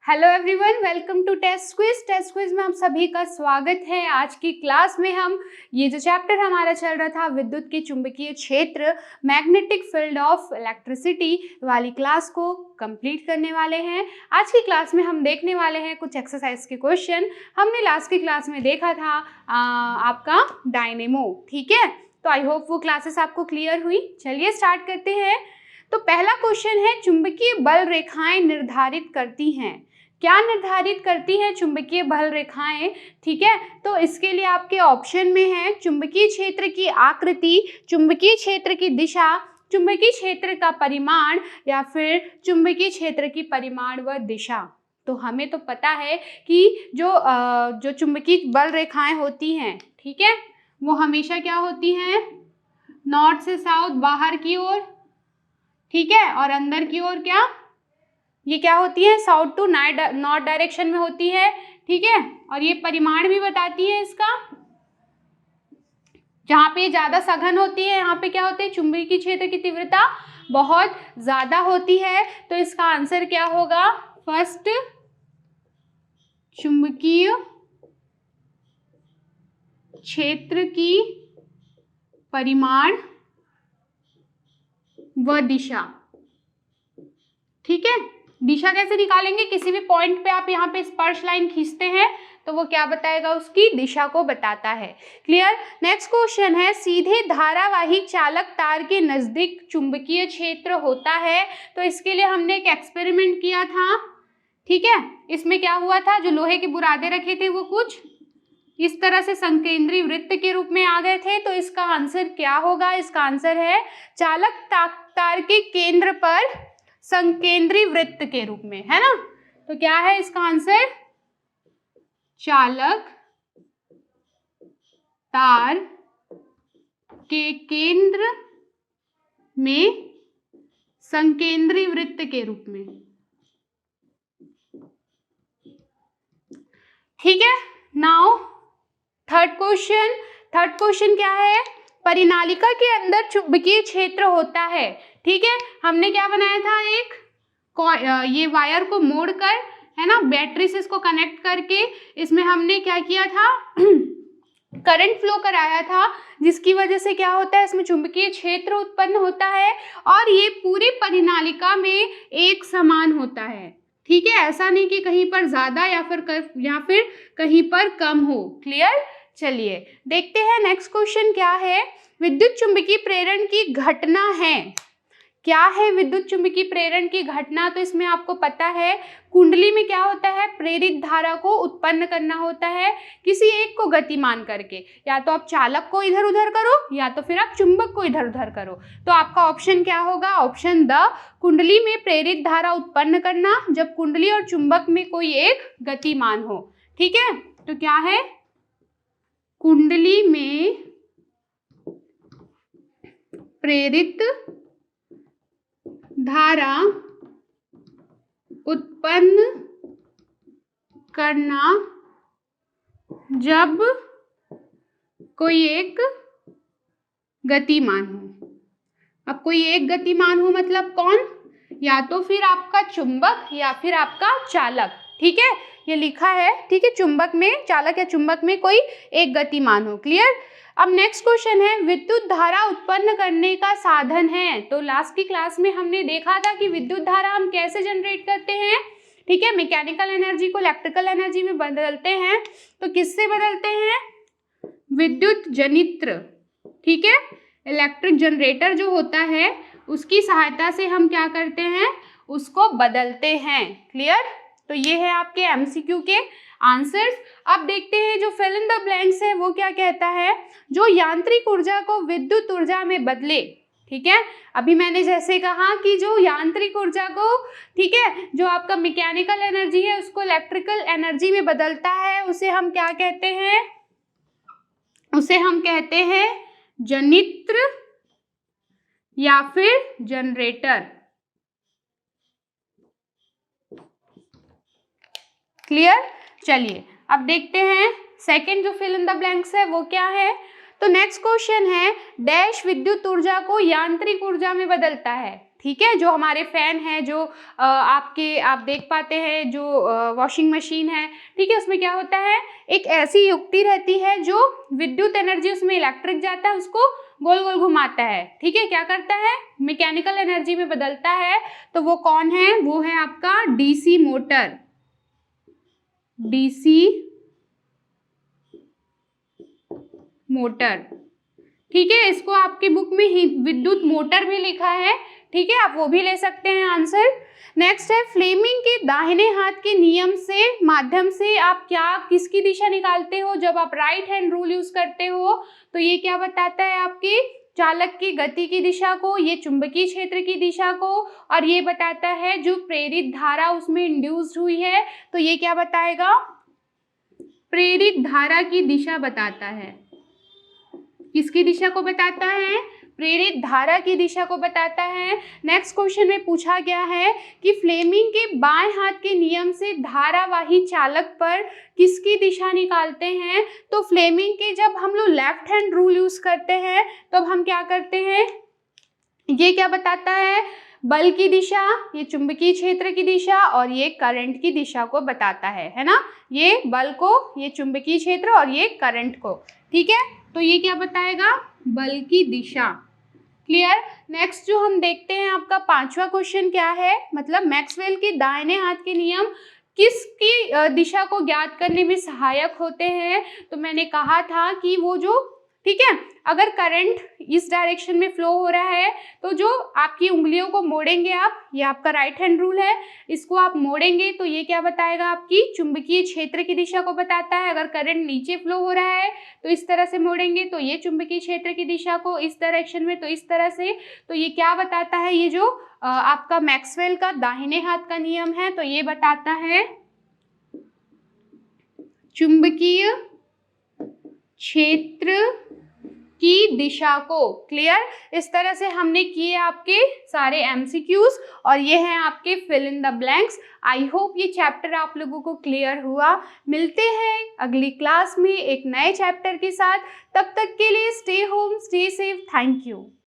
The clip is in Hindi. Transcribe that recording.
Hello everyone, welcome to test quiz. Test quiz में आप सभी का स्वागत है। आज की क्लास में हम ये जो चैप्टर हमारा चल रहा था विद्युत के चुंबकीय क्षेत्र, मैग्नेटिक फील्ड ऑफ इलेक्ट्रिसिटी वाली क्लास को कंप्लीट करने वाले हैं। आज की क्लास में हम देखने वाले हैं कुछ एक्सरसाइज के क्वेश्चन। हमने लास्ट की क्लास में देखा था आपका डायनेमो, ठीक है। तो आई होप वो क्लासेस आपको क्लियर हुई। चलिए स्टार्ट करते हैं। तो पहला क्वेश्चन है, चुंबकीय बल रेखाएं निर्धारित करती हैं। क्या निर्धारित करती है चुंबकीय बल रेखाएं, ठीक है। तो इसके लिए आपके ऑप्शन में है चुंबकीय क्षेत्र की आकृति, चुंबकीय क्षेत्र की दिशा, चुंबकीय क्षेत्र का परिमाण या फिर चुंबकीय क्षेत्र की परिमाण व दिशा। तो हमें तो पता है कि जो चुंबकीय बल रेखाएं होती हैं, ठीक है, वो हमेशा क्या होती हैं, नॉर्थ से साउथ, बाहर की ओर, ठीक है, और अंदर की ओर क्या, ये क्या होती है, साउथ टू नॉर्थ डायरेक्शन में होती है, ठीक है। और ये परिमाण भी बताती है इसका, जहाँ पे ज्यादा सघन होती है यहाँ पे क्या होते हैं, चुंबकीय क्षेत्र की तीव्रता बहुत ज्यादा होती है। तो इसका आंसर क्या होगा, फर्स्ट, चुंबकीय क्षेत्र की परिमाण व दिशा, ठीक है। दिशा कैसे निकालेंगे, किसी भी पॉइंट पे आप यहाँ पे स्पर्श लाइन खींचते हैं तो वो क्या बताएगा, उसकी दिशा को बताता है। क्लियर। नेक्स्ट क्वेश्चन है, सीधे धारावाही चालक तार के नजदीक चुंबकीय क्षेत्र होता है। तो इसके लिए हमने एक एक्सपेरिमेंट किया था, ठीक है। इसमें क्या हुआ था, जो लोहे के बुरादे रखे थे वो कुछ इस तरह से संकेंद्री वृत्त के रूप में आ गए थे। तो इसका आंसर क्या होगा, इसका आंसर है चालक तार के केंद्र पर संकेंद्री वृत्त के रूप में, है ना। तो क्या है इसका आंसर, चालक तार के केंद्र में संकेंद्री वृत्त के रूप में, ठीक है। नाउ थर्ड क्वेश्चन क्या है, परिनालिका के अंदर चुंबकीय क्षेत्र होता है, ठीक है। हमने क्या बनाया था, एक ये वायर को मोड़कर, है ना, बैटरी से इसको कनेक्ट करके इसमें हमने क्या किया था करंट फ्लो कराया था, जिसकी वजह से क्या होता है, इसमें चुंबकीय क्षेत्र उत्पन्न होता है और ये पूरी परिनालिका में एक समान होता है, ठीक है। ऐसा नहीं कि कहीं पर ज्यादा या फिर कहीं पर कम हो। क्लियर। चलिए देखते हैं नेक्स्ट क्वेश्चन क्या है, विद्युत चुंबकीय प्रेरण की घटना है। क्या है विद्युत चुंबकीय प्रेरण की घटना, तो इसमें आपको पता है कुंडली में क्या होता है, प्रेरित धारा को उत्पन्न करना होता है किसी एक को गतिमान करके। या तो आप चालक को इधर उधर करो या तो फिर आप चुंबक को इधर उधर करो। तो आपका ऑप्शन क्या होगा, ऑप्शन द, कुंडली में प्रेरित धारा उत्पन्न करना जब कुंडली और चुंबक में कोई एक गतिमान हो, ठीक है। तो क्या है, कुंडली में प्रेरित धारा उत्पन्न करना जब कोई एक गतिमान हो। अब कोई एक गतिमान हो मतलब कौन, या तो फिर आपका चुंबक या फिर आपका चालक, ठीक है, ये लिखा है, ठीक है। चुंबक में, चालक या चुंबक में कोई एक गतिमान हो। क्लियर। अब नेक्स्ट क्वेश्चन है, विद्युत धारा उत्पन्न करने का साधन है। तो लास्ट की क्लास में हमने देखा था कि विद्युत धारा हम कैसे जनरेट करते हैं, ठीक है, मैकेनिकल एनर्जी को इलेक्ट्रिकल एनर्जी में बदलते हैं। तो किससे बदलते हैं, विद्युत जनित्र, ठीक है, इलेक्ट्रिक जनरेटर जो होता है उसकी सहायता से हम क्या करते हैं, उसको बदलते हैं। क्लियर। तो ये है आपके एमसीक्यू के आंसर्स। अब देखते हैं जो फिल इन द ब्लैंक्स है वो क्या कहता है, जो यांत्रिक ऊर्जा को विद्युत ऊर्जा में बदले, ठीक है। अभी मैंने जैसे कहा कि जो यांत्रिक ऊर्जा को, ठीक है, जो आपका मैकेनिकल एनर्जी है उसको इलेक्ट्रिकल एनर्जी में बदलता है, उसे हम क्या कहते हैं, उसे हम कहते हैं जनित्र या फिर जनरेटर। क्लियर। चलिए अब देखते हैं सेकंड जो फिल इन द ब्लैंक्स है वो क्या है। तो नेक्स्ट क्वेश्चन है, डैश विद्युत ऊर्जा को यांत्रिक ऊर्जा में बदलता है। ठीक है, जो हमारे फैन है, जो आप देख पाते हैं, जो वॉशिंग मशीन है, ठीक है, उसमें क्या होता है, एक ऐसी युक्ति रहती है जो विद्युत एनर्जी, उसमें इलेक्ट्रिक जाता है, उसको गोल गोल घुमाता है, ठीक है, क्या करता है, मैकेनिकल एनर्जी में बदलता है। तो वो कौन है, वो है आपका डीसी मोटर, डीसी मोटर, ठीक है। इसको आपकी बुक में ही विद्युत मोटर भी लिखा है, ठीक है, आप वो भी ले सकते हैं आंसर। नेक्स्ट है, फ्लेमिंग के दाहिने हाथ के नियम से माध्यम से आप किसकी दिशा निकालते हो जब आप राइट हैंड रूल यूज करते हो। तो ये क्या बताता है, आपकी चालक की गति की दिशा को, ये चुंबकीय क्षेत्र की दिशा को, और ये बताता है जो प्रेरित धारा उसमें इंड्यूस्ड हुई है, तो ये क्या बताएगा, प्रेरित धारा की दिशा बताता है। किसकी दिशा को बताता है, प्रेरित धारा की दिशा को बताता है। नेक्स्ट क्वेश्चन में पूछा गया है कि फ्लेमिंग के बाएं हाथ के नियम से धारावाही चालक पर किसकी दिशा निकालते हैं। तो फ्लेमिंग के जब हम लोग लेफ्ट हैंड रूल यूज करते हैं तब हम क्या करते हैं, ये क्या बताता है, बल की दिशा, ये चुंबकीय क्षेत्र की दिशा और ये करंट की दिशा को बताता है ना, ये बल को, ये चुंबकीय क्षेत्र और ये करंट को, ठीक है। तो ये क्या बताएगा, बल की दिशा, क्लियर। नेक्स्ट जो हम देखते हैं, आपका 5वां क्वेश्चन क्या है, मतलब मैक्सवेल के दाहिने हाथ के नियम किसकी दिशा को ज्ञात करने में सहायक होते हैं। तो मैंने कहा था कि वो जो, ठीक है, अगर करंट इस डायरेक्शन में फ्लो हो रहा है तो जो आपकी उंगलियों को मोड़ेंगे आप, ये आपका राइट हैंड रूल है, इसको आप मोड़ेंगे तो ये क्या बताएगा, आपकी चुंबकीय क्षेत्र की दिशा को बताता है। अगर करंट नीचे फ्लो हो रहा है तो इस तरह से मोड़ेंगे तो ये चुंबकीय क्षेत्र की दिशा को, इस डायरेक्शन में तो इस तरह से, तो ये क्या बताता है, ये जो आपका मैक्सवेल का दाहिने हाथ का नियम है, तो ये बताता है चुंबकीय क्षेत्र की दिशा को, क्लियर। इस तरह से हमने किए आपके सारे एमसीक्यूज और ये हैं आपके fill in the blanks. I hope ये चैप्टर आप लोगों को क्लियर हुआ। मिलते हैं अगली क्लास में एक नए चैप्टर के साथ, तब तक के लिए stay home, stay safe, thank you.